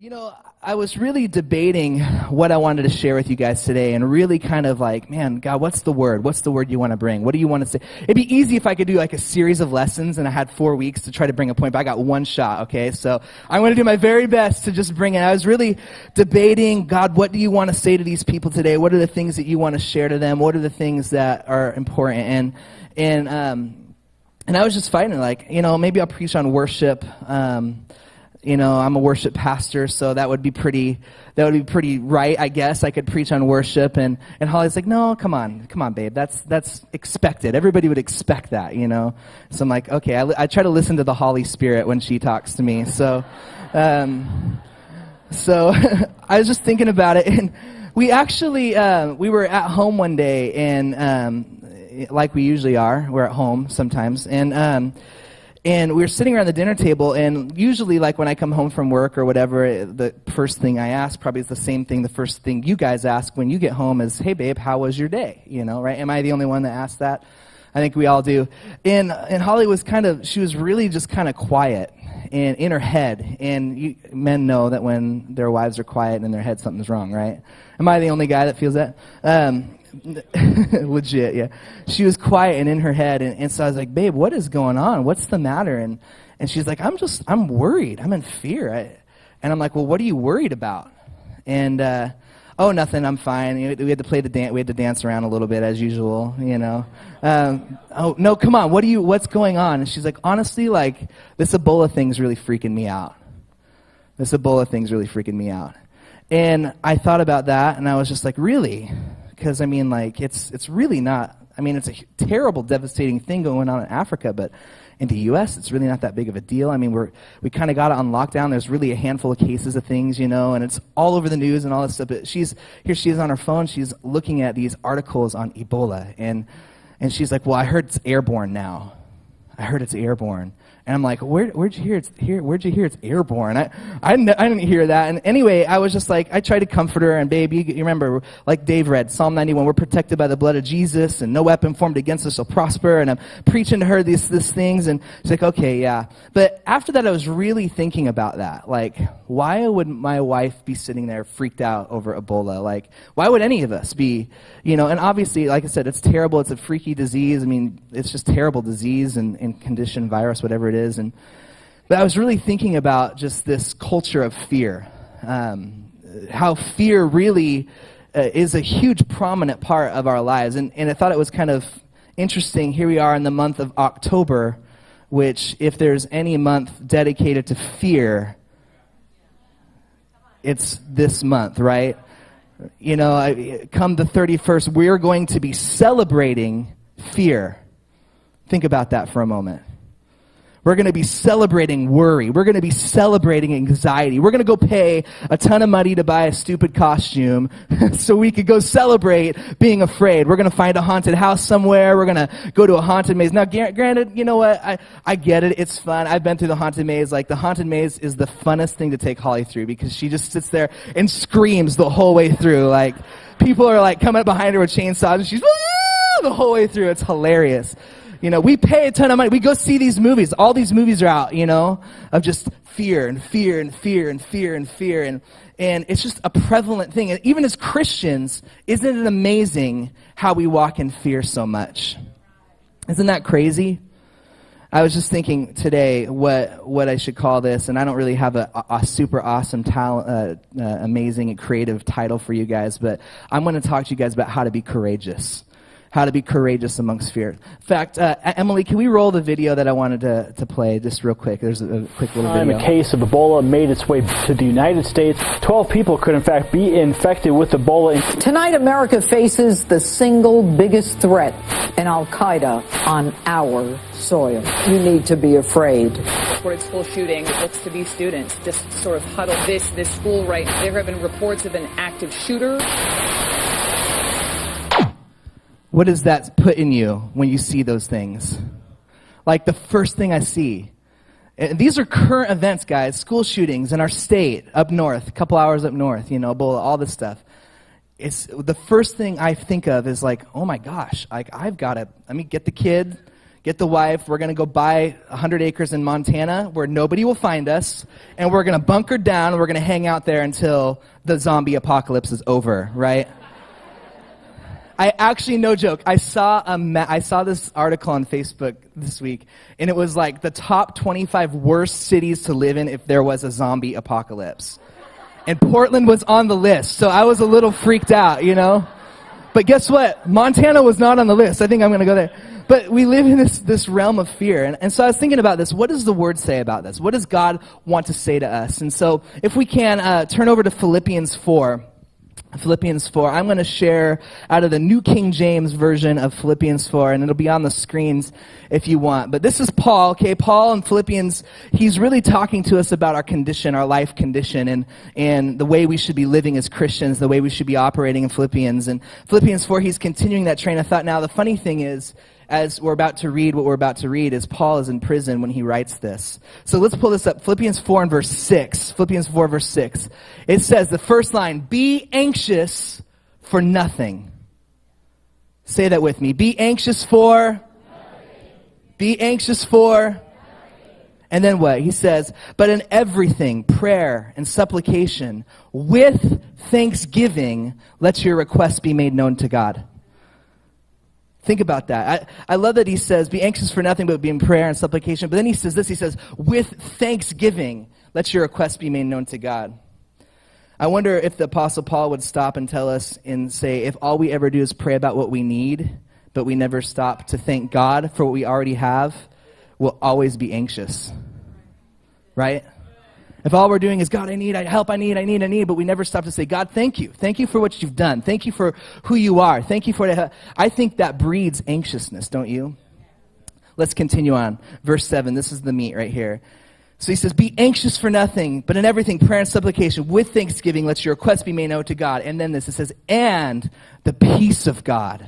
You know, I was really debating what I wanted to share with you guys today and really kind of like, man, God, what's the word? What's the word you want to bring? What do you want to say? It'd be easy if I could do like a series of lessons and I had 4 weeks to try to bring a point, but I got one shot, okay? So I'm going to do my very best to just bring it. I was really debating, God, what do you want to say to these people today? What are the things that you want to share to them? What are the things that are important? And I was just fighting, like, you know, maybe I'll preach on worship. You know, I'm a worship pastor, so that would be pretty right, I guess. I could preach on worship, and Holly's like, no, come on, babe, that's expected. Everybody would expect that, you know. So I'm like, okay, I try to listen to the Holly spirit when she talks to me. So I was just thinking about it, and we actually we were at home one day, and like we usually are, we're at home sometimes, and we were sitting around the dinner table, and usually, like, when I come home from work or whatever, the first thing I ask probably is the same thing, the first thing you guys ask when you get home is, hey, babe, how was your day? You know, right? Am I the only one that asks that? I think we all do. And Holly was she was really just kind of quiet and in her head. And men know that when their wives are quiet and in their head, something's wrong, right? Am I the only guy that feels that? Legit, yeah. She was quiet and in her head, and so I was like, babe, what is going on? What's the matter? And she's like, I'm worried. I'm in fear. And I'm like, well, what are you worried about? And oh, nothing. I'm fine. We had to play the dance. We had to dance around a little bit as usual, you know. Oh no, come on. What's going on? And she's like, honestly, like, this Ebola thing's really freaking me out. And I thought about that, and I was just like, really? Because, I mean, like, it's really not, I mean, it's a terrible, devastating thing going on in Africa, but in the U.S., it's really not that big of a deal. I mean, we kind of got it on lockdown. There's really a handful of cases of things, you know, and it's all over the news and all this stuff. But she is on her phone. She's looking at these articles on Ebola, and she's like, well, I heard it's airborne now. And I'm like, where'd you hear it's airborne? I didn't hear that. And anyway, I was just like, I tried to comfort her. And babe, you remember, like Dave read, Psalm 91, we're protected by the blood of Jesus, and no weapon formed against us shall prosper. And I'm preaching to her these things, and she's like, okay, yeah. But after that, I was really thinking about that. Like, why would my wife be sitting there freaked out over Ebola? Like, why would any of us be, you know? And obviously, like I said, it's terrible. It's a freaky disease. I mean, it's just terrible disease and condition, virus, whatever it is. But I was really thinking about just this culture of fear, how fear really is a huge prominent part of our lives. And I thought it was kind of interesting. Here we are in the month of October, which, if there's any month dedicated to fear, it's this month, right? You know, come the 31st, we're going to be celebrating fear. Think about that for a moment. We're going to be celebrating worry. We're going to be celebrating anxiety. We're going to go pay a ton of money to buy a stupid costume so we could go celebrate being afraid. We're going to find a haunted house somewhere. We're going to go to a haunted maze. Now, granted, you know what? I get it. It's fun. I've been through the haunted maze. Like, the haunted maze is the funnest thing to take Holly through because she just sits there and screams the whole way through. Like, people are like coming up behind her with chainsaws, and she's the whole way through. It's hilarious. You know, we pay a ton of money. We go see these movies. All these movies are out, you know, of just fear and fear and fear and fear and fear. And it's just a prevalent thing. And even as Christians, isn't it amazing how we walk in fear so much? Isn't that crazy? I was just thinking today what I should call this, and I don't really have a super awesome, amazing and creative title for you guys, but I'm going to talk to you guys about how to be courageous. How to be courageous amongst fear. In fact, Emily, can we roll the video that I wanted to play just real quick? There's a quick little video. A case of Ebola made its way to the United States. 12 people could, in fact, be infected with Ebola. Tonight, America faces the single biggest threat in al-Qaeda on our soil. You need to be afraid. Reported school shooting. It looks to be students just sort of huddled. This school right. There have been reports of an active shooter. What does that put in you when you see those things? Like, the first thing I see. And these are current events, guys. School shootings in our state, up north, a couple hours up north, you know, Ebola, all this stuff. It's the first thing I think of is like, oh my gosh, like, I've got to, get the kid, get the wife, we're going to go buy 100 acres in Montana where nobody will find us, and we're going to bunker down, and we're going to hang out there until the zombie apocalypse is over, right? I actually, no joke, I saw this article on Facebook this week, and it was like the top 25 worst cities to live in if there was a zombie apocalypse. And Portland was on the list, so I was a little freaked out, you know? But guess what? Montana was not on the list. I think I'm going to go there. But we live in this realm of fear. And so I was thinking about this. What does the Word say about this? What does God want to say to us? And so if we can turn over to Philippians 4. Philippians 4. I'm going to share out of the New King James Version of Philippians 4, and it'll be on the screens if you want. But this is Paul, okay? Paul in Philippians, he's really talking to us about our condition, our life condition, and the way we should be living as Christians, the way we should be operating in Philippians. And Philippians 4, he's continuing that train of thought. Now, the funny thing is, as we're about to read what we're about to read, is Paul is in prison when he writes this. So let's pull this up. Philippians 4 and verse 6. Philippians 4 verse 6. It says, the first line, be anxious for nothing. Say that with me. Be anxious for nothing. Be anxious for nothing. And then what? He says, but in everything, prayer and supplication, with thanksgiving, let your requests be made known to God. Think about that. I love that he says, be anxious for nothing but be in prayer and supplication. But then he says this, he says, with thanksgiving, let your requests be made known to God. I wonder if the Apostle Paul would stop and tell us and say, if all we ever do is pray about what we need, but we never stop to thank God for what we already have, we'll always be anxious. Right? If all we're doing is, God, I need help, but we never stop to say, God, thank you. Thank you for what you've done. Thank you for who you are. Thank you for it. I think that breeds anxiousness, don't you? Let's continue on. Verse 7, this is the meat right here. So he says, be anxious for nothing, but in everything, prayer and supplication, with thanksgiving, let your requests be made known to God. And then this, it says, and the peace of God.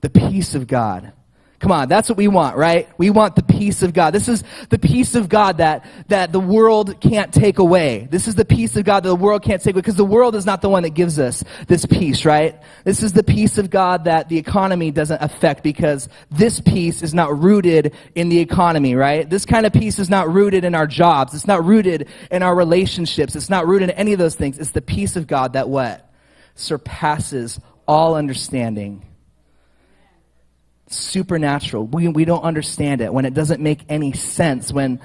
The peace of God. Come on, that's what we want, right? We want the peace of God. This is the peace of God that the world can't take away. This is the peace of God that the world can't take away, because the world is not the one that gives us this peace, right? This is the peace of God that the economy doesn't affect, because this peace is not rooted in the economy, right? This kind of peace is not rooted in our jobs. It's not rooted in our relationships. It's not rooted in any of those things. It's the peace of God that what? Surpasses all understanding. Supernatural. We don't understand it. When it doesn't make any sense, when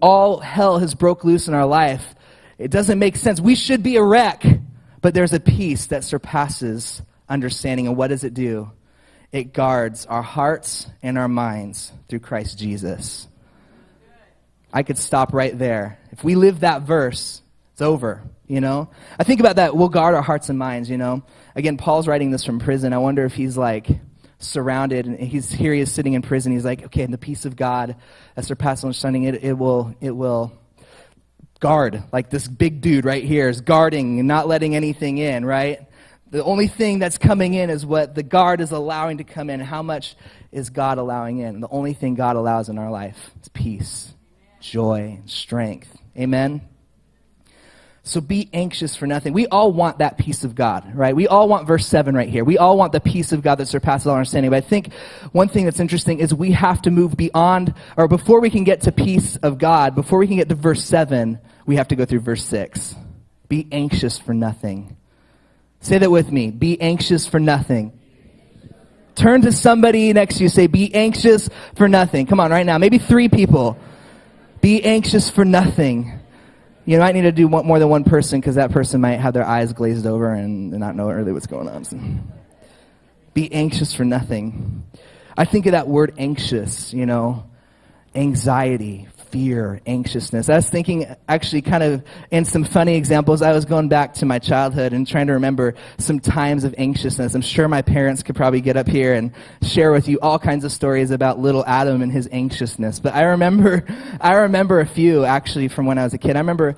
all hell has broke loose in our life, it doesn't make sense. We should be a wreck, but there's a peace that surpasses understanding. And what does it do? It guards our hearts and our minds through Christ Jesus. I could stop right there. If we live that verse, it's over, you know? I think about that. We'll guard our hearts and minds, you know? Again, Paul's writing this from prison. I wonder if he's like surrounded, and he is sitting in prison. He's like, okay, and the peace of God that surpasses understanding, it will guard, like this big dude right here is guarding and not letting anything in, right? The only thing that's coming in is what the guard is allowing to come in. How much is God allowing in? The only thing God allows in our life is peace, joy, and strength. Amen? So be anxious for nothing. We all want that peace of God, right? We all want verse 7 right here. We all want the peace of God that surpasses all understanding. But I think one thing that's interesting is we have to move beyond, or before we can get to peace of God, before we can get to verse 7, we have to go through verse 6. Be anxious for nothing. Say that with me. Be anxious for nothing. Turn to somebody next to you. Say, be anxious for nothing. Come on, right now. Maybe 3 people. Be anxious for nothing. You might need to do more than one person, because that person might have their eyes glazed over and not know really what's going on. So, be anxious for nothing. I think of that word anxious, you know, anxiety, fear, anxiousness. I was thinking actually kind of in some funny examples. I was going back to my childhood and trying to remember some times of anxiousness. I'm sure my parents could probably get up here and share with you all kinds of stories about little Adam and his anxiousness. But I remember a few actually from when I was a kid. I remember,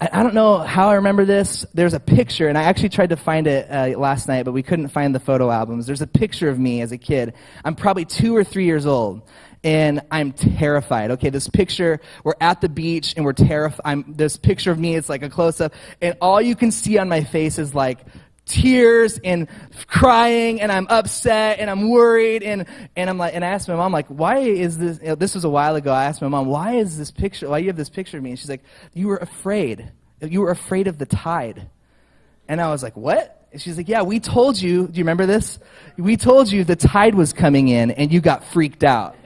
I don't know how I remember this. There's a picture, and I actually tried to find it last night, but we couldn't find the photo albums. There's a picture of me as a kid. I'm probably 2 or 3 years old. And I'm terrified. Okay, this picture, we're at the beach and we're terrified. This picture of me, it's like a close-up. And all you can see on my face is like tears and crying, and I'm upset and I'm worried, and I'm like, and I asked my mom, like, why is this? This was a while ago. I asked my mom, why you have this picture of me? And she's like, you were afraid. You were afraid of the tide. And I was like, what? And she's like, yeah, we told you. Do you remember this? We told you the tide was coming in, and you got freaked out.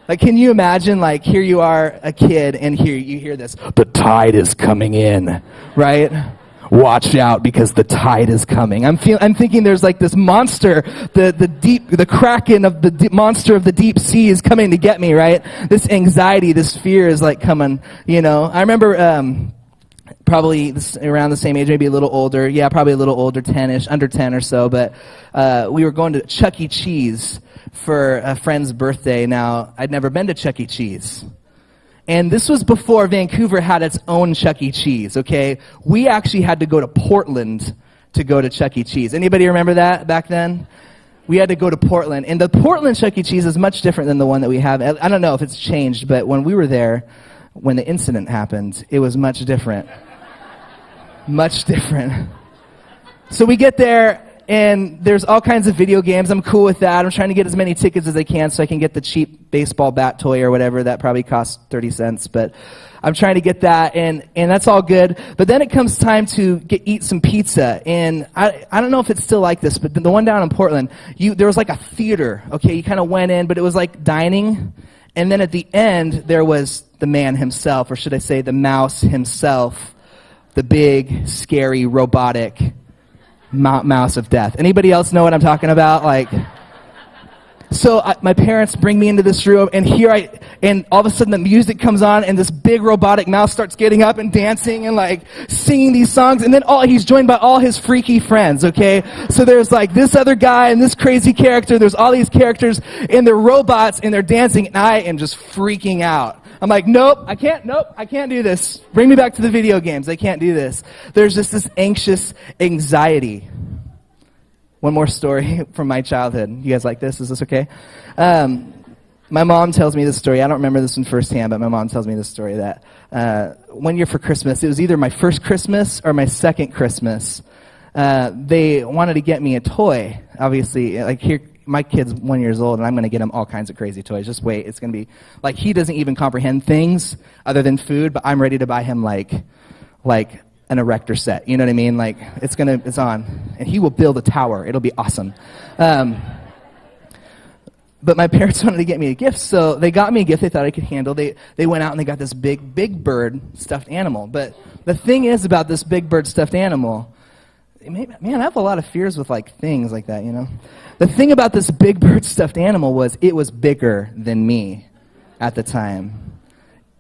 Like, can you imagine, like, here you are, a kid, and here you hear this, the tide is coming in, right? Watch out, because the tide is coming. I'm thinking there's like this monster, the kraken of the monster of the deep sea is coming to get me, right? This anxiety, this fear is like coming, you know. I remember probably around the same age, maybe a little older. Yeah, probably a little older, 10-ish, under 10 or so. But we were going to Chuck E. Cheese for a friend's birthday. Now, I'd never been to Chuck E. Cheese. And this was before Vancouver had its own Chuck E. Cheese, okay? We actually had to go to Portland to go to Chuck E. Cheese. Anybody remember that back then? We had to go to Portland. And the Portland Chuck E. Cheese is much different than the one that we have. I don't know if it's changed, but when we were there, when the incident happened, it was much different. Much different. So we get there, and there's all kinds of video games. I'm cool with that. I'm trying to get as many tickets as I can so I can get the cheap baseball bat toy or whatever. That probably costs 30 cents, but I'm trying to get that, and that's all good. But then it comes time to eat some pizza, and I don't know if it's still like this, but the one down in Portland, there was like a theater, okay? You kind of went in, but it was like dining, and then at the end, there was the man himself, or should I say the mouse himself, the big, scary, robotic mouse of death. Anybody else know what I'm talking about? Like, so my parents bring me into this room, and and all of a sudden the music comes on, and this big robotic mouse starts getting up and dancing and like singing these songs, and then he's joined by all his freaky friends, okay? So there's like this other guy and this crazy character, there's all these characters, and they're robots, and they're dancing, and I am just freaking out. I'm like, nope, I can't do this. Bring me back to the video games. I can't do this. There's just this anxious anxiety. One more story from my childhood. You guys like this? Is this okay? My mom tells me this story. I don't remember this one firsthand, but my mom tells me this story that one year for Christmas, it was either my first Christmas or my second Christmas, they wanted to get me a toy. Obviously, like here, my kid's 1 year old, and I'm going to get him all kinds of crazy toys. Just wait. It's going to be, like, he doesn't even comprehend things other than food, but I'm ready to buy him, like an erector set. You know what I mean? Like, it's on. And he will build a tower. It'll be awesome. But my parents wanted to get me a gift, so they got me a gift they thought I could handle. They went out and they got this big bird stuffed animal. But the thing is about this big bird stuffed animal, man, I have a lot of fears with, like, things like that, you know? The thing about this big bird stuffed animal was it was bigger than me at the time.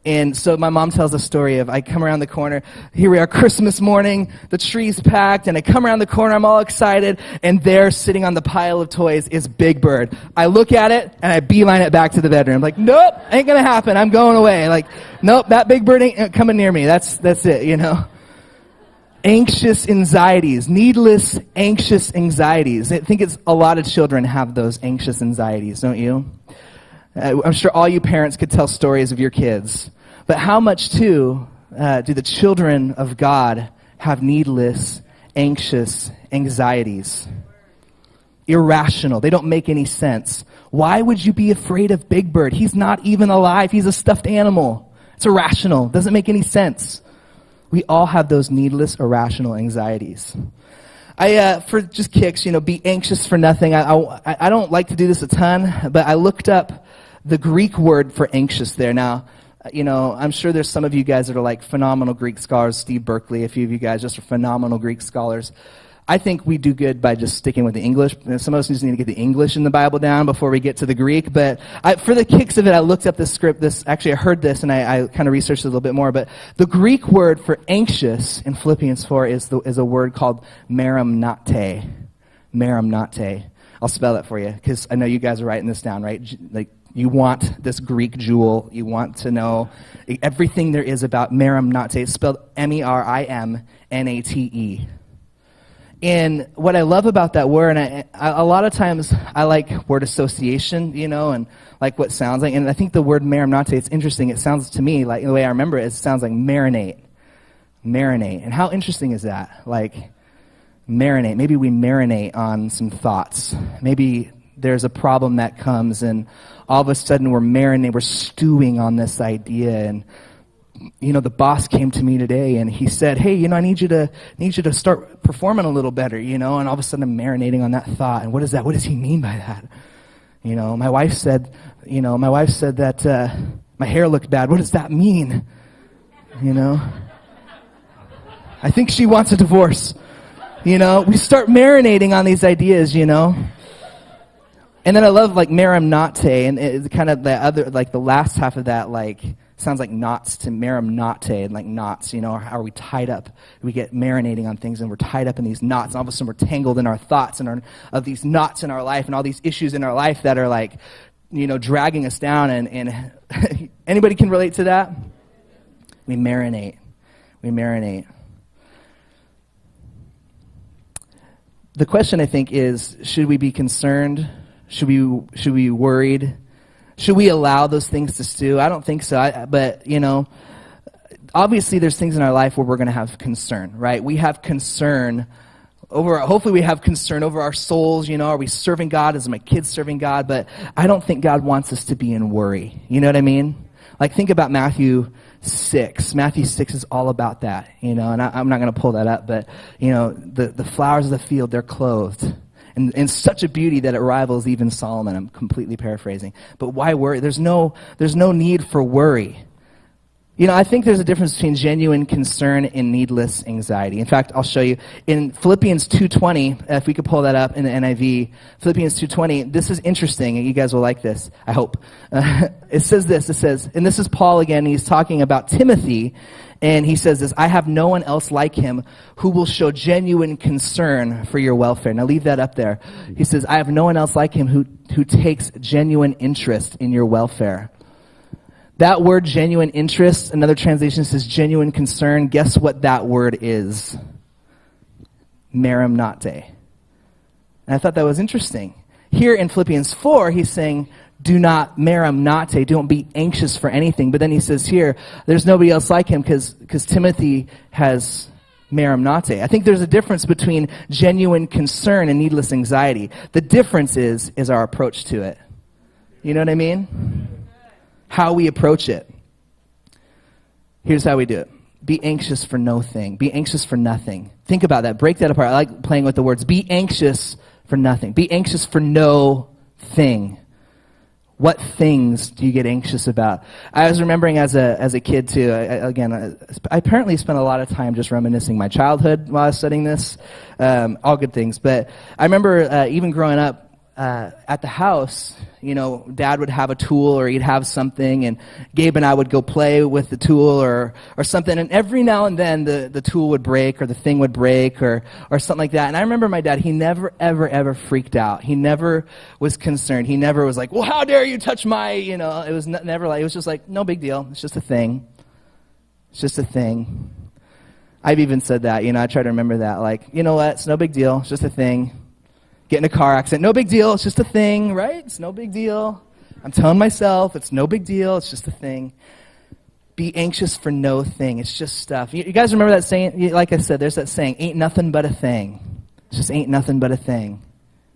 And so my mom tells a story of I come around the corner, here we are Christmas morning, the tree's packed, and I come around the corner, I'm all excited, and there sitting on the pile of toys is Big Bird. I look at it, and I beeline it back to the bedroom. I'm like, nope, ain't gonna happen, I'm going away. Like, nope, that Big Bird ain't coming near me. That's it, you know? Anxious anxieties, needless anxious anxieties. I think a lot of children have those anxious anxieties, don't you? I'm sure all you parents could tell stories of your kids. But how much, too, do the children of God have needless anxious anxieties? Irrational. They don't make any sense. Why would you be afraid of Big Bird? He's not even alive. He's a stuffed animal. It's irrational. Doesn't make any sense. We all have those needless, irrational anxieties. For just kicks, be anxious for nothing. I don't like to do this a ton, but I looked up the Greek word for anxious there. Now, I'm sure there's some of you guys that are like phenomenal Greek scholars. Steve Berkeley, a few of you guys just are phenomenal Greek scholars. I think we do good by just sticking with the English. Some of us just need to get the English in the Bible down before we get to the Greek. But for the kicks of it, I looked up this script. I heard this, and I kind of researched it a little bit more. But the Greek word for anxious in Philippians 4 is a word called merimnate. Merimnate. I'll spell it for you, because I know you guys are writing this down, right? Like, you want this Greek jewel. You want to know everything there is about merimnate. It's spelled merimnate. And what I love about that word, and a lot of times I like word association, and like what it sounds like. And I think the word merimnate, it's interesting. It sounds to me, like the way I remember it, it sounds like marinate. Marinate. And how interesting is that? Like, marinate. Maybe we marinate on some thoughts. Maybe there's a problem that comes and all of a sudden we're stewing on this idea. And, the boss came to me today and he said, hey, I need you to start performing a little better, and all of a sudden I'm marinating on that thought. And what is that? What does he mean by that? My wife said that my hair looked bad. What does that mean? I think she wants a divorce. We start marinating on these ideas, And then I love like marinate, and it's kind of the other, like the last half of that, like sounds like knots to marinate, and like knots, are we tied up? We get marinating on things and we're tied up in these knots, and all of a sudden we're tangled in our thoughts and of these knots in our life and all these issues in our life that are like, dragging us down, and anybody can relate to that? We marinate. The question, I think, is, should we be concerned? Should we be worried? Should we allow those things to stew? I don't think so. But obviously there's things in our life where we're going to have concern, right? We have concern hopefully we have concern over our souls, are we serving God? Is my kids serving God? But I don't think God wants us to be in worry. You know what I mean? Like, think about Matthew 6. Matthew 6 is all about that, and I'm not going to pull that up, but, the flowers of the field, they're clothed in such a beauty that it rivals even Solomon. I'm completely paraphrasing. But why worry? There's no need for worry. I think there's a difference between genuine concern and needless anxiety. In fact, I'll show you. In Philippians 2:20, if we could pull that up in the NIV, Philippians 2:20, this is interesting, and you guys will like this, I hope. It says, and this is Paul again, he's talking about Timothy, and he says this, I have no one else like him who will show genuine concern for your welfare. Now leave that up there. He says, I have no one else like him who takes genuine interest in your welfare. That word, genuine interest, another translation says genuine concern. Guess what that word is? Marinate. And I thought that was interesting. Here in Philippians 4, he's saying, do not marinate, don't be anxious for anything. But then he says here, there's nobody else like him because Timothy has marinate. I think there's a difference between genuine concern and needless anxiety. The difference is our approach to it. You know what I mean? How we approach it. Here's how we do it. Be anxious for no thing. Be anxious for nothing. Think about that. Break that apart. I like playing with the words. Be anxious for nothing. Be anxious for no thing. What things do you get anxious about? I was remembering as a kid too. I apparently spent a lot of time just reminiscing my childhood while I was studying this. All good things. But I remember even growing up, at the house, Dad would have a tool or he'd have something, and Gabe and I would go play with the tool or something, and every now and then the tool would break or the thing would break or something like that. And I remember my dad, he never, ever freaked out. He never was concerned. He never was like, well, how dare you touch my, it was never like, it was just like, no big deal. It's just a thing. It's just a thing. I've even said that, I try to remember that, like, you know what, it's no big deal. It's just a thing. Get in a car accident, no big deal, it's just a thing, right? It's no big deal. I'm telling myself, it's no big deal, it's just a thing. Be anxious for no thing, it's just stuff. You guys remember that saying? Like I said, there's that saying, ain't nothing but a thing. It just ain't nothing but a thing,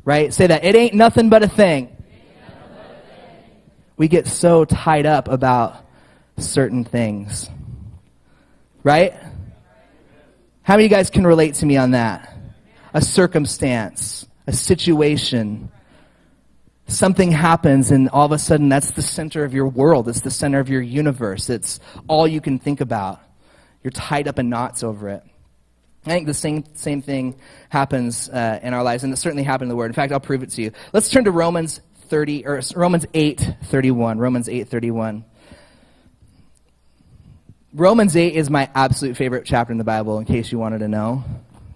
right? Say that, it ain't nothing but a thing. We get so tied up about certain things, right? How many of you guys can relate to me on that? A circumstance, a situation, something happens, and all of a sudden that's the center of your world. It's the center of your universe. It's all you can think about. You're tied up in knots over it. I think the same thing happens in our lives, and it certainly happened in the Word. In fact, I'll prove it to you. Let's turn to Romans 8:31. Romans 8:31. Romans 8 is my absolute favorite chapter in the Bible, in case you wanted to know.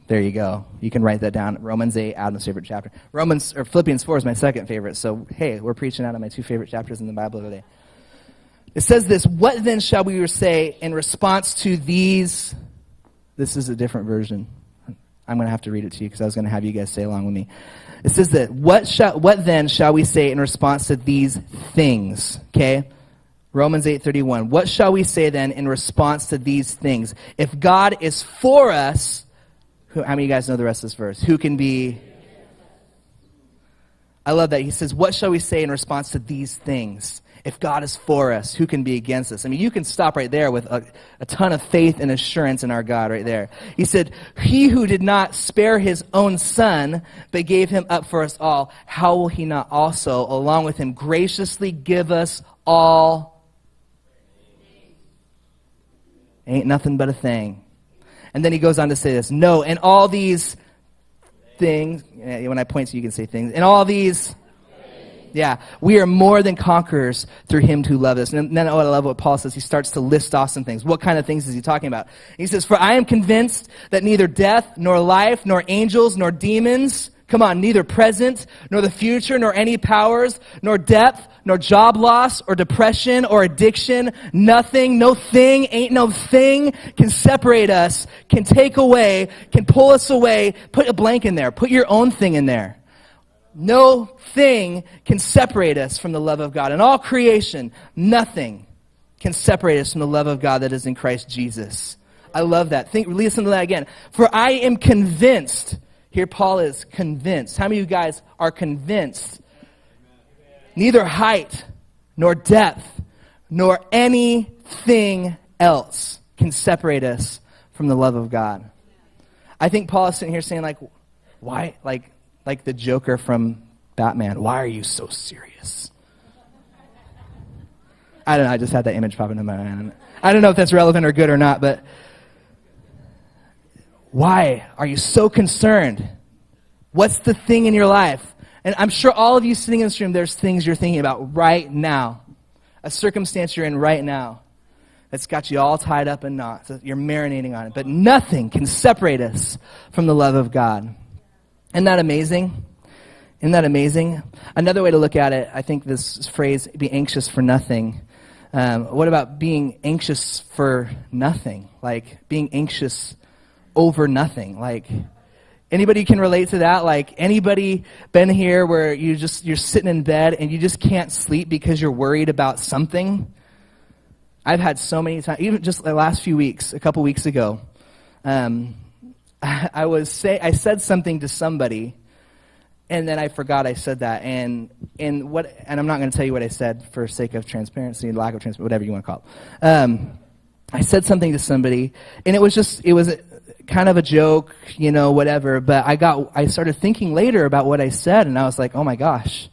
There you go. You can write that down. Romans 8, Adam's favorite chapter. Philippians 4 is my second favorite. So, hey, we're preaching out of my two favorite chapters in the Bible today. It says this, what then shall we say in response to these? This is a different version. I'm going to have to read it to you because I was going to have you guys say along with me. It says that, what then shall we say in response to these things? Okay? Romans 8:31. What shall we say then in response to these things? If God is for us, how many of you guys know the rest of this verse? Who can be? I love that. He says, what shall we say in response to these things? If God is for us, who can be against us? I mean, you can stop right there with a ton of faith and assurance in our God right there. He said, he who did not spare his own son, but gave him up for us all, how will he not also, along with him, graciously give us all? Ain't nothing but a thing. And then he goes on to say this, no, and all these things, when I point to you can say things, and all these, yeah, we are more than conquerors through him who loved us. And then I love what Paul says. He starts to list off some things. What kind of things is he talking about? He says, for I am convinced that neither death, nor life, nor angels, nor demons, come on, neither present, nor the future, nor any powers, nor depth, nor job loss, or depression, or addiction, nothing, no thing, ain't no thing can separate us, can take away, can pull us away. Put a blank in there. Put your own thing in there. No thing can separate us from the love of God. In all creation, nothing can separate us from the love of God that is in Christ Jesus. I love that. Listen to that again. For I am convinced. Here Paul is convinced. How many of you guys are convinced? Neither height, nor depth, nor anything else can separate us from the love of God. I think Paul is sitting here saying, like, why? Like the Joker from Batman, why are you so serious? I don't know, I just had that image pop into my mind. I don't know if that's relevant or good or not, but why are you so concerned? What's the thing in your life? And I'm sure all of you sitting in this room, there's things you're thinking about right now. A circumstance you're in right now that's got you all tied up in knots. You're marinating on it. But nothing can separate us from the love of God. Isn't that amazing? Isn't that amazing? Another way to look at it, I think this phrase, be anxious for nothing. What about being anxious for nothing? Like being anxious over nothing. Like anybody can relate to that? Like anybody been here where you're sitting in bed and you just can't sleep because you're worried about something? I've had so many times, even just the last few weeks, a couple weeks ago, I said something to somebody, and then I forgot I said that, and I'm not going to tell you what I said for sake of transparency, lack of transparency, whatever you want to call it. I said something to somebody, and it was kind of a joke, whatever. But I started thinking later about what I said, and I was like, oh my gosh,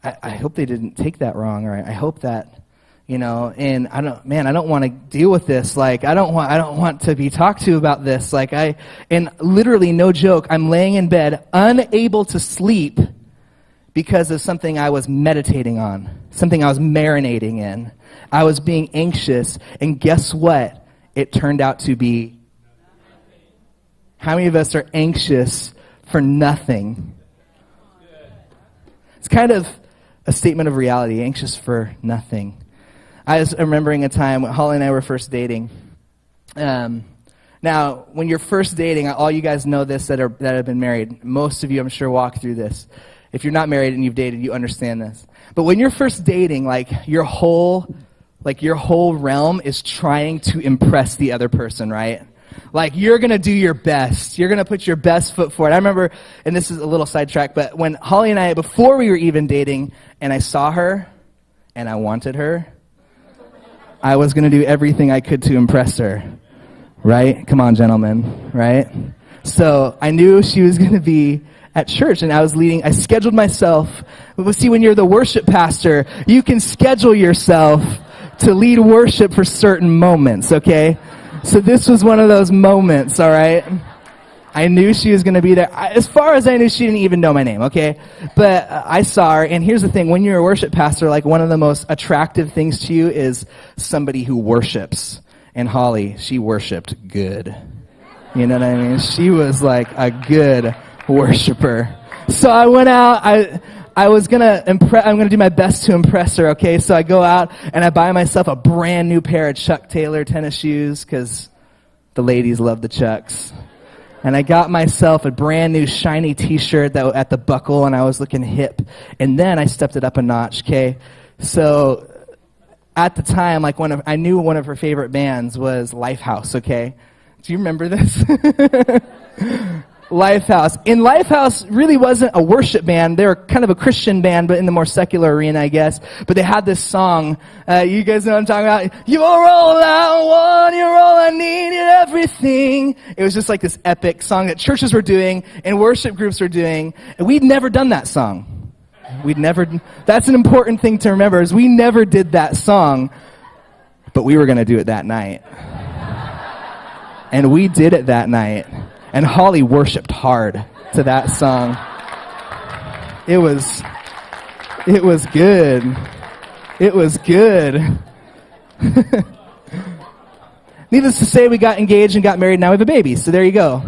I hope they didn't take that wrong, or I hope that. And I don't want to deal with this. Like, I don't want to be talked to about this. Like, and literally, no joke, I'm laying in bed, unable to sleep because of something I was meditating on, something I was marinating in. I was being anxious, and guess what? It turned out to be. How many of us are anxious for nothing? It's kind of a statement of reality, anxious for nothing. I was remembering a time when Holly and I were first dating. Now, when you're first dating, all you guys know this that have been married. Most of you, I'm sure, walk through this. If you're not married and you've dated, you understand this. But when you're first dating, your whole realm is trying to impress the other person, right? Like, you're going to do your best. You're going to put your best foot forward. I remember, and this is a little sidetrack, but when Holly and I, before we were even dating, and I saw her, and I wanted her, I was going to do everything I could to impress her, right? Come on, gentlemen, right? So I knew she was going to be at church, and I scheduled myself. But see, when you're the worship pastor, you can schedule yourself to lead worship for certain moments, okay? So this was one of those moments, all right? I knew she was going to be there. As far as I knew, she didn't even know my name, okay? But I saw her, and here's the thing. When you're a worship pastor, one of the most attractive things to you is somebody who worships. And Holly, she worshiped good. You know what I mean? She was like a good worshiper. So I went out. I was going to I'm going to do my best to impress her, okay? So I go out, and I buy myself a brand new pair of Chuck Taylor tennis shoes because the ladies love the Chucks. And I got myself a brand new shiny t-shirt that at the buckle, and I was looking hip. And then I stepped it up a notch, okay? So at the time, like I knew one of her favorite bands was Lifehouse, okay? Do you remember this? Lifehouse. And Lifehouse really wasn't a worship band. They were kind of a Christian band, but in the more secular arena, I guess. But they had this song. You guys know what I'm talking about? You're all I want, you're all I need, you're everything. It was just like this epic song that churches were doing and worship groups were doing. And we'd never done that song. That's an important thing to remember, is we never did that song, but we were going to do it that night. And we did it that night. And Holly worshiped hard to that song. It was good. It was good. Needless to say, we got engaged and got married. Now we have a baby. So there you go.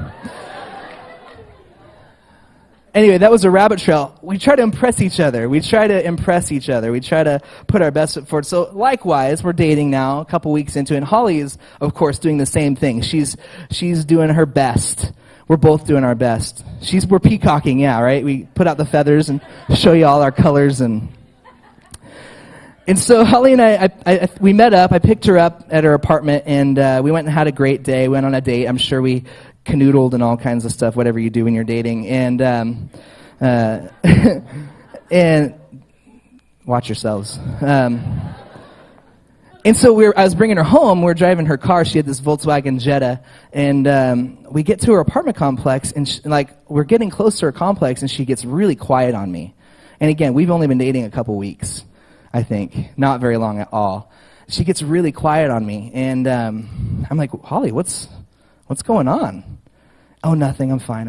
Anyway, that was a rabbit trail. We try to impress each other. We try to put our best foot forward. So likewise, we're dating now, a couple weeks into it. And Holly is, of course, doing the same thing. She's doing her best. We're both doing our best. We're peacocking, yeah, right? We put out the feathers and show you all our colors. And so Holly and I we met up. I picked her up at her apartment, and we went and had a great day. Went on a date. I'm sure we canoodled and all kinds of stuff, whatever you do when you're dating. And and watch yourselves. And so I was bringing her home. We were driving her car. She had this Volkswagen Jetta. And we get to her apartment complex, and we're getting close to her complex, and she gets really quiet on me. And again, we've only been dating a couple weeks, I think. Not very long at all. She gets really quiet on me. And I'm like, Holly, what's going on? Oh, nothing. I'm fine.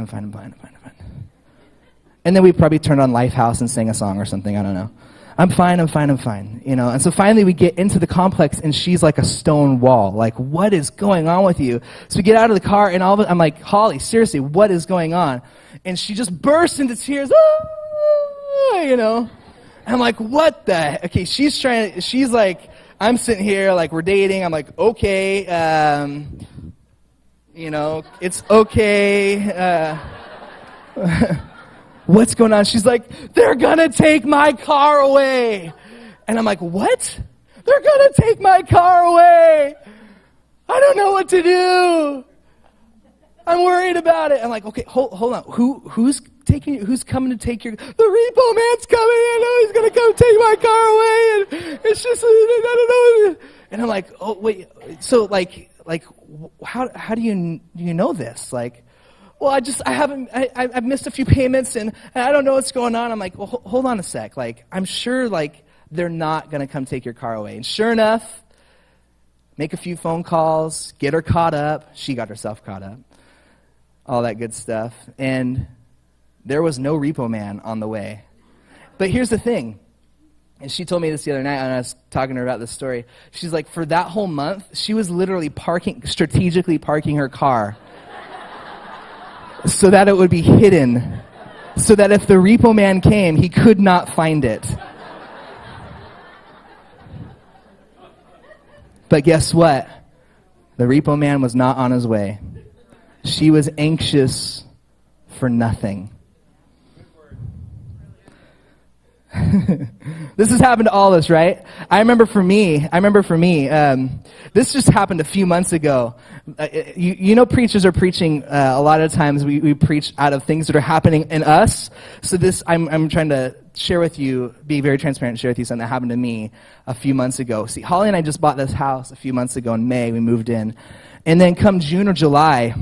And then we probably turned on Lifehouse and sang a song or something. I don't know. I'm fine. You know. And so finally we get into the complex, and she's like a stone wall. Like, what is going on with you? So we get out of the car, and all of it, I'm like, Holly, seriously, what is going on? And she just bursts into tears. You know. And I'm like, what the heck? Okay, she's like, I'm sitting here, like, we're dating. I'm like, okay, you know, it's okay. What's going on? She's like, they're going to take my car away. And I'm like, what? They're going to take my car away. I don't know what to do. I'm worried about it. I'm like, okay, hold on. Who's coming to take your... The repo man's coming in. Oh, he's going to come take my car away. And it's just, I don't know. And I'm like, oh, wait. So, like, how do you know this? Like, well, I've missed a few payments, and I don't know what's going on. I'm like, well, hold on a sec. Like, I'm sure, like, they're not going to come take your car away. And sure enough, make a few phone calls, get her caught up. She got herself caught up. All that good stuff. And there was no repo man on the way. But here's the thing. And she told me this the other night when I was talking to her about this story. She's like, for that whole month, she was literally strategically parking her car so that it would be hidden, so that if the repo man came, he could not find it. But guess what? The repo man was not on his way. She was anxious for nothing. This has happened to all of us, right? I remember for me, this just happened a few months ago. You know, preachers are preaching, a lot of times we preach out of things that are happening in us. So I'm trying to share with you, be very transparent, share with you something that happened to me a few months ago. See, Holly and I just bought this house a few months ago in May. We moved in. And then come June or July,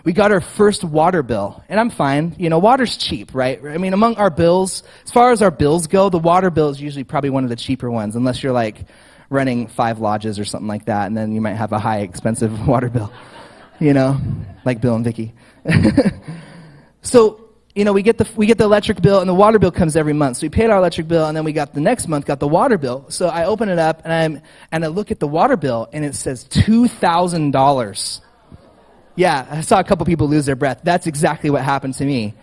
we got our first water bill, and I'm fine. You know, water's cheap, right? I mean, among our bills, as far as our bills go, the water bill is usually probably one of the cheaper ones, unless you're like running 5 lodges or something like that, and then you might have a high, expensive water bill, you know, like Bill and Vicky. So, you know, we get the electric bill, and the water bill comes every month. So we paid our electric bill, and then we got the next month, got the water bill. So I open it up, and I look at the water bill, and it says $2,000. Yeah, I saw a couple people lose their breath. That's exactly what happened to me.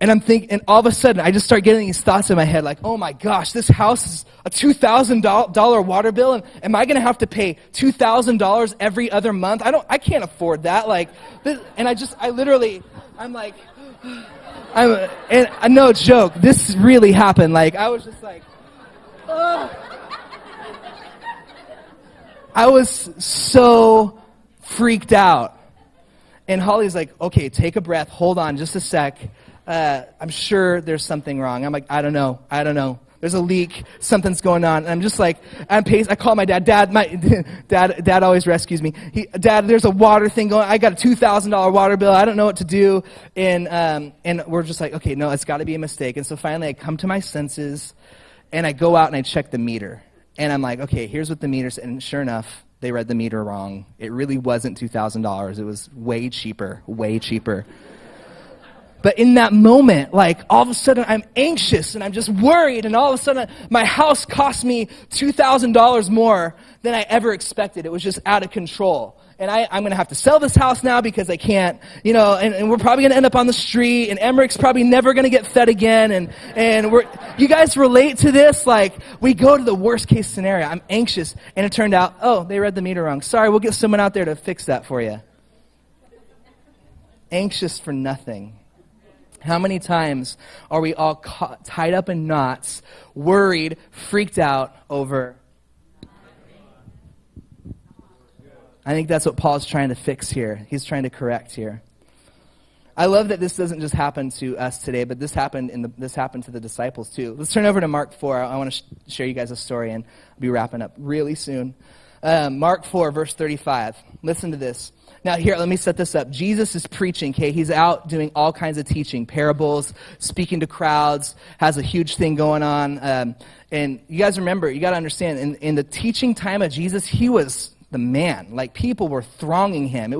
And I'm thinking, and all of a sudden, I just start getting these thoughts in my head, like, oh my gosh, this house is a $2,000 water bill, and am I going to have to pay $2,000 every other month? I can't afford that. Like, this, and I'm like, and no joke, this really happened. Like, I was just like, ugh. I was so freaked out. And Holly's like, okay, take a breath. Hold on just a sec. I'm sure there's something wrong. I'm like, I don't know. There's a leak. Something's going on. And I'm just like, I call my dad. Dad always rescues me. Dad, there's a water thing going on. I got a $2,000 water bill. I don't know what to do. And we're just like, okay, no, it's got to be a mistake. And so finally I come to my senses, and I go out and I check the meter. And I'm like, okay, here's what the meter said. And sure enough, they read the meter wrong. It really wasn't $2,000. It was way cheaper. But in that moment, like, all of a sudden I'm anxious and I'm just worried, and all of a sudden my house cost me $2,000 more than I ever expected. It was just out of control. And I'm going to have to sell this house now because I can't, and we're probably going to end up on the street, and Emmerich's probably never going to get fed again. And you guys relate to this? Like, we go to the worst case scenario. I'm anxious, and it turned out, oh, they read the meter wrong. Sorry, we'll get someone out there to fix that for you. Anxious for nothing. How many times are we all tied up in knots, worried, freaked out over? I think that's what Paul's trying to fix here. He's trying to correct here. I love that this doesn't just happen to us today, but this happened to the disciples too. Let's turn over to Mark 4. I want to share you guys a story, and I'll be wrapping up really soon. Mark 4, verse 35. Listen to this. Now here, let me set this up. Jesus is preaching, okay? He's out doing all kinds of teaching, parables, speaking to crowds, has a huge thing going on. And you guys remember, you got to understand, in the teaching time of Jesus, he was the man. Like, people were thronging him.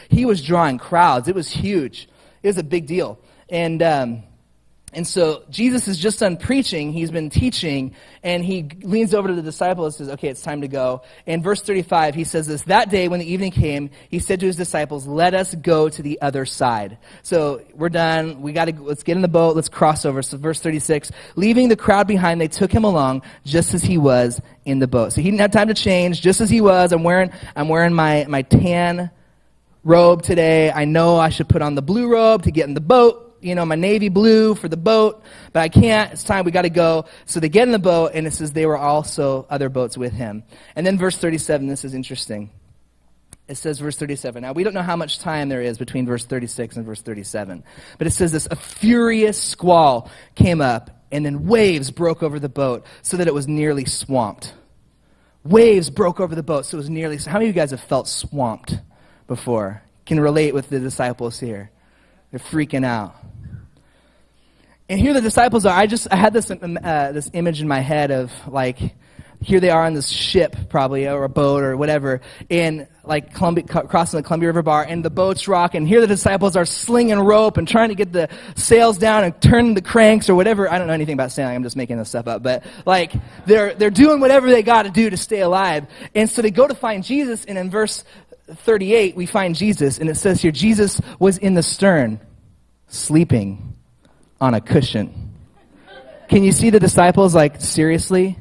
He was drawing crowds. It was huge. It was a big deal. And so Jesus is just done preaching. He's been teaching, and he leans over to the disciples and says, okay, it's time to go. In verse 35, he says this: that day when the evening came, he said to his disciples, let us go to the other side. So we're done. Let's get in the boat. Let's cross over. So verse 36, leaving the crowd behind, they took him along just as he was in the boat. So he didn't have time to change. Just as he was, I'm wearing my tan robe today. I know I should put on the blue robe to get in the boat. My navy blue for the boat, but I can't. It's time. We got to go. So they get in the boat, and it says they were also other boats with him. And then verse 37, this is interesting. It says, verse 37. Now, we don't know how much time there is between verse 36 and verse 37, but it says this: a furious squall came up, and then waves broke over the boat so that it was nearly swamped. Waves broke over the boat so it was nearly... How many of you guys have felt swamped before? Can relate with the disciples here. They're freaking out. And here the disciples are. I had this image in my head of, like, here they are on this ship, probably, or a boat or whatever, in like crossing the Columbia River Bar, and the boat's rocking. Here the disciples are slinging rope and trying to get the sails down and turn the cranks or whatever. I don't know anything about sailing. I'm just making this stuff up. But like they're doing whatever they got to do to stay alive. And so they go to find Jesus, and in verse 38 we find Jesus, and it says here, Jesus was in the stern, sleeping on a cushion. Can you see the disciples like, seriously?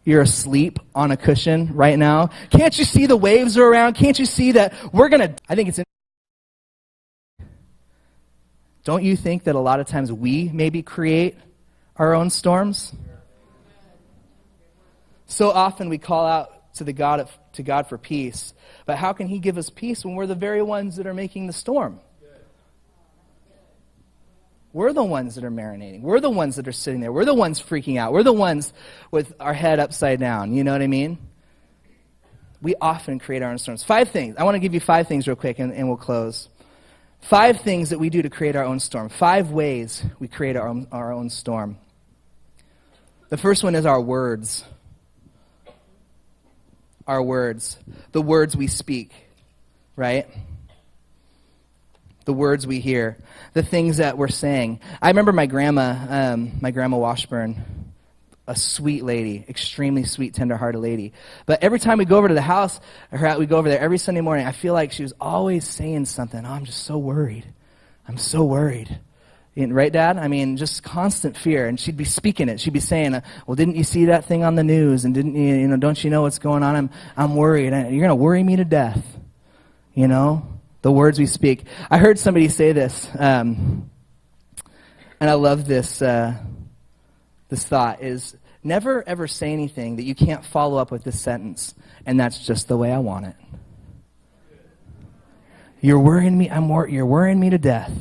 You're asleep on a cushion right now? Can't you see the waves are around? Can't you see that I think it's Don't you think that a lot of times we maybe create our own storms? So often we call out to God for peace, but how can he give us peace when we're the very ones that are making the storm? We're the ones that are marinating. We're the ones that are sitting there. We're the ones freaking out. We're the ones with our head upside down. You know what I mean? We often create our own storms. 5 things. I want to give you 5 things real quick, and we'll close. 5 things that we do to create our own storm. 5 ways we create our own storm. The first one is our words. Our words. The words we speak, right? The words we hear, the things that we're saying. I remember my grandma Washburn, a sweet lady, extremely sweet, tender-hearted lady. But every time we go over to the house, we go over there every Sunday morning, I feel like she was always saying something. Oh, I'm just so worried. I'm so worried. Right, Dad? I mean, just constant fear. And she'd be speaking it. She'd be saying, well, didn't you see that thing on the news? And didn't you, don't you know what's going on? I'm worried. You're going to worry me to death. The words we speak. I heard somebody say this, and I love this. This thought is never ever say anything that you can't follow up with this sentence, and that's just the way I want it. You're worrying me, you're worrying me to death,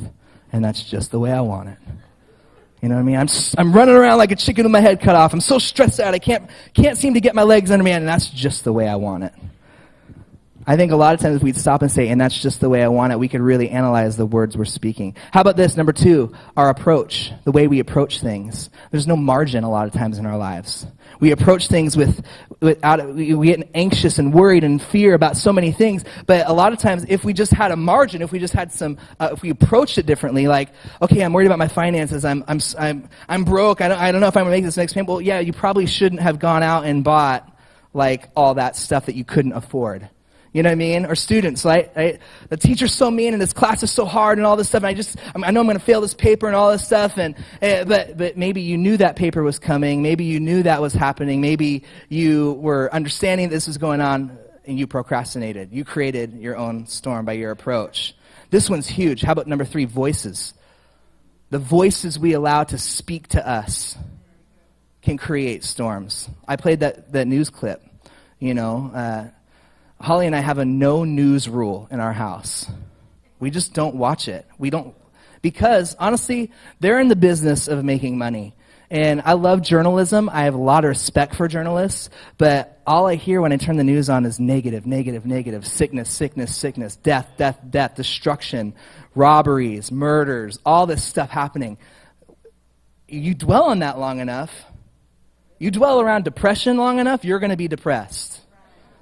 and that's just the way I want it. You know what I mean? I'm running around like a chicken with my head cut off. I'm so stressed out, I can't seem to get my legs under me, and that's just the way I want it. I think a lot of times if we'd stop and say, and that's just the way I want it, we could really analyze the words we're speaking. How about this? Number 2, our approach, the way we approach things. There's no margin a lot of times in our lives. We approach things we get anxious and worried and fear about so many things, but a lot of times if we just had a margin, if we just had if we approached it differently, like, okay, I'm worried about my finances, I'm broke, I don't know if I'm going to make this next payment. Well, yeah, you probably shouldn't have gone out and bought like all that stuff that you couldn't afford. You know what I mean? Or students, right? The teacher's so mean and this class is so hard and all this stuff. And I know I'm going to fail this paper and all this stuff. But maybe you knew that paper was coming. Maybe you knew that was happening. Maybe you were understanding this was going on and you procrastinated. You created your own storm by your approach. This one's huge. How about number 3, voices? The voices we allow to speak to us can create storms. I played that news clip, Holly and I have a no news rule in our house. We just don't watch it. Because honestly, they're in the business of making money. And I love journalism. I have a lot of respect for journalists, but all I hear when I turn the news on is negative, negative, negative, sickness, sickness, sickness, death, death, death, destruction, robberies, murders, all this stuff happening. You dwell on that long enough, you dwell around depression long enough, you're going to be depressed.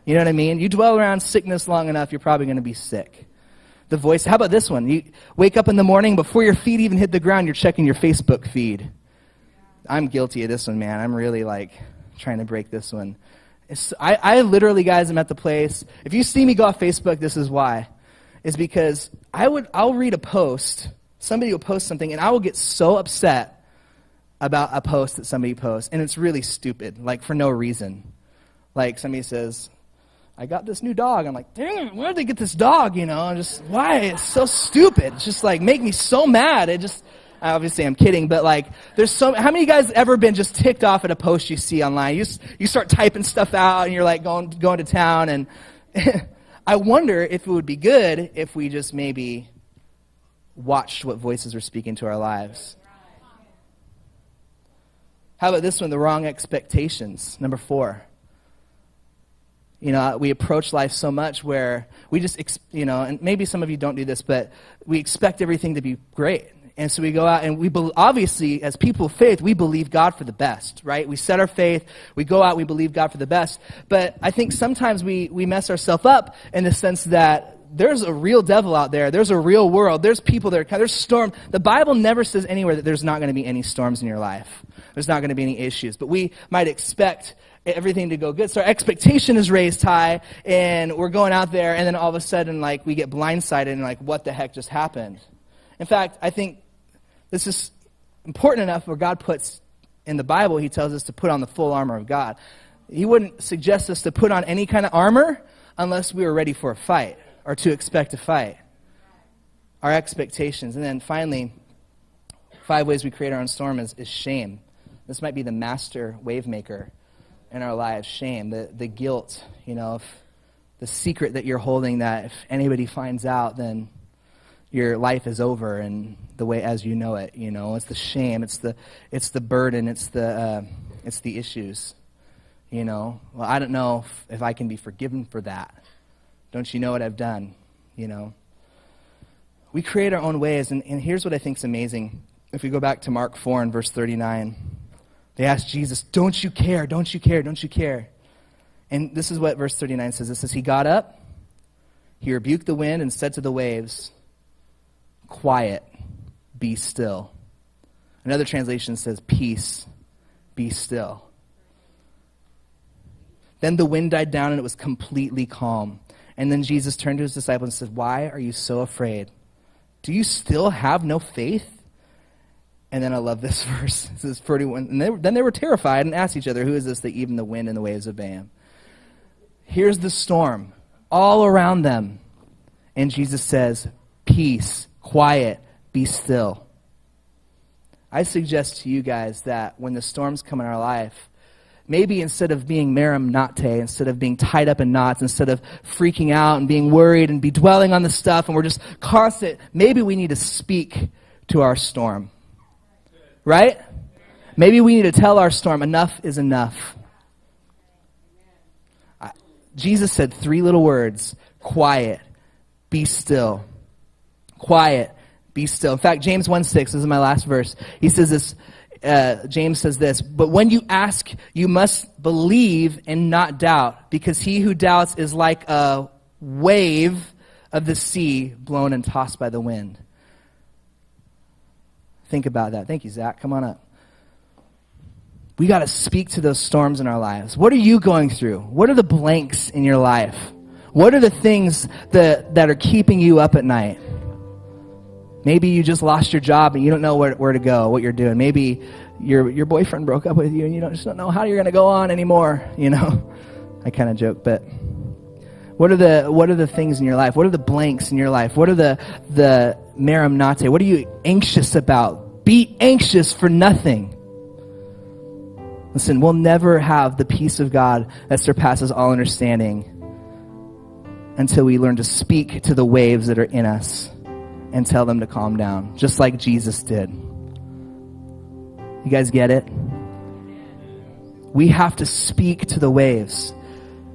You know what I mean? You dwell around sickness long enough, you're probably going to be sick. The voice, how about this one? You wake up in the morning, before your feet even hit the ground, you're checking your Facebook feed. I'm guilty of this one, man. I'm really trying to break this one. I literally, guys, am at the place. If you see me go off Facebook, this is why. It's because I'll read a post, somebody will post something, and I will get so upset about a post that somebody posts, and it's really stupid, for no reason. Like somebody says, I got this new dog. I'm like, dang it, where did they get this dog? Why? It's so stupid. It's just make me so mad. Obviously I'm kidding, but how many of you guys ever been just ticked off at a post you see online? You start typing stuff out and you're going to town, and I wonder if it would be good if we just maybe watched what voices were speaking to our lives. How about this one, the wrong expectations? Number 4. We approach life so much where we just, and maybe some of you don't do this, but we expect everything to be great. And so we go out and obviously, as people of faith, we believe God for the best, right? We set our faith, we go out, we believe God for the best. But I think sometimes we mess ourselves up in the sense that there's a real devil out there. There's a real world. There's people there's storm. The Bible never says anywhere that there's not going to be any storms in your life. There's not going to be any issues. But we might expect everything to go good. So our expectation is raised high, and we're going out there, and then all of a sudden, we get blindsided, and what the heck just happened? In fact, I think this is important enough where God puts, in the Bible, he tells us to put on the full armor of God. He wouldn't suggest us to put on any kind of armor unless we were ready for a fight, or to expect a fight. Our expectations. And then finally, 5 ways we create our own storm is shame. This might be the master wave maker in our lives. Shame, the guilt, if the secret that you're holding, that if anybody finds out, then your life is over, and the way as you know it, it's the shame, it's the burden, it's the issues, Well, I don't know if I can be forgiven for that. Don't you know what I've done? We create our own ways, and here's what I think is amazing. If we go back to Mark 4 and verse 39, they asked Jesus, don't you care, don't you care, don't you care? And this is what verse 39 says. It says, he got up, he rebuked the wind and said to the waves, quiet, be still. Another translation says, peace, be still. Then the wind died down and it was completely calm. And then Jesus turned to his disciples and said, why are you so afraid? Do you still have no faith? And then I love this verse. It says 41. And then they were terrified and asked each other, who is this that even the wind and the waves obey him? Here's the storm all around them. And Jesus says, peace, quiet, be still. I suggest to you guys that when the storms come in our life, maybe instead of being merimnate, instead of being tied up in knots, instead of freaking out and being worried and be dwelling on the stuff and we're just constant, maybe we need to speak to our storm. Right? Maybe we need to tell our storm, enough is enough. Jesus said 3 little words: quiet, be still. Quiet, be still. In fact, James 1:6, this is my last verse. He says this, James says this, but when you ask, you must believe and not doubt, because he who doubts is like a wave of the sea blown and tossed by the wind. Think about that. Thank you, Zach. Come on up. We got to speak to those storms in our lives. What are you going through? What are the blanks in your life? What are the things that are keeping you up at night? Maybe you just lost your job and you don't know where to go, what you're doing. Maybe your boyfriend broke up with you and you just don't know how you're going to go on anymore. You know, I kind of joke, but what are the things in your life? What are the blanks in your life? What are the merimnate? What are you anxious about? Be anxious for nothing. Listen, we'll never have the peace of God that surpasses all understanding until we learn to speak to the waves that are in us and tell them to calm down, just like Jesus did. You guys get it? We have to speak to the waves.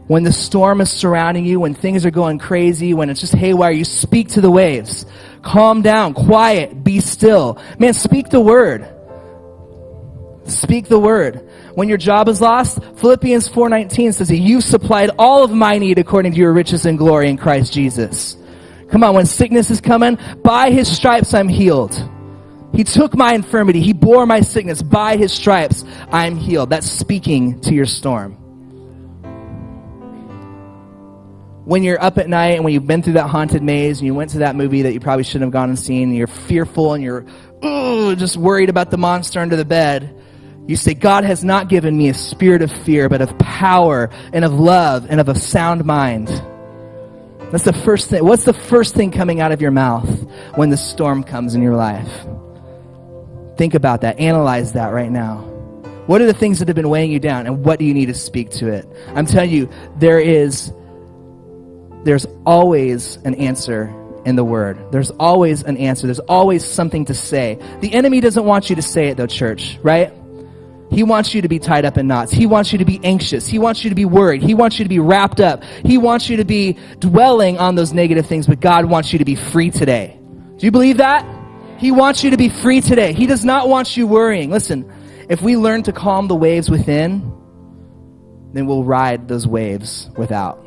When the storm is surrounding you, when things are going crazy, when it's just haywire, you speak to the waves. Calm down, quiet, be still. Man, speak the word. Speak the word. When your job is lost, Philippians 4:19 says that you've supplied all of my need according to your riches and glory in Christ Jesus. Come on, when sickness is coming, by his stripes I'm healed. He took my infirmity. He bore my sickness. By his stripes I'm healed. That's speaking to your storm. When you're up at night and when you've been through that haunted maze and you went to that movie that you probably shouldn't have gone and seen, and you're fearful and you're just worried about the monster under the bed, you say, God has not given me a spirit of fear, but of power and of love and of a sound mind. That's the first thing. What's the first thing coming out of your mouth when the storm comes in your life? Think about that. Analyze that right now. What are the things that have been weighing you down, and what do you need to speak to it? I'm telling you, there's always an answer in the word. There's always an answer. There's always something to say. The enemy doesn't want you to say it though, church, right? He wants you to be tied up in knots. He wants you to be anxious. He wants you to be worried. He wants you to be wrapped up. He wants you to be dwelling on those negative things, but God wants you to be free today. Do you believe that? He wants you to be free today. He does not want you worrying. Listen, if we learn to calm the waves within, then we'll ride those waves without.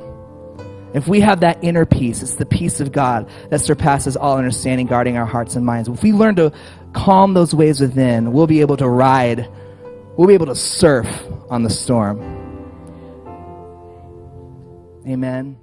If we have that inner peace, it's the peace of God that surpasses all understanding, guarding our hearts and minds. If we learn to calm those waves within, we'll be able to ride, we'll be able to surf on the storm. Amen.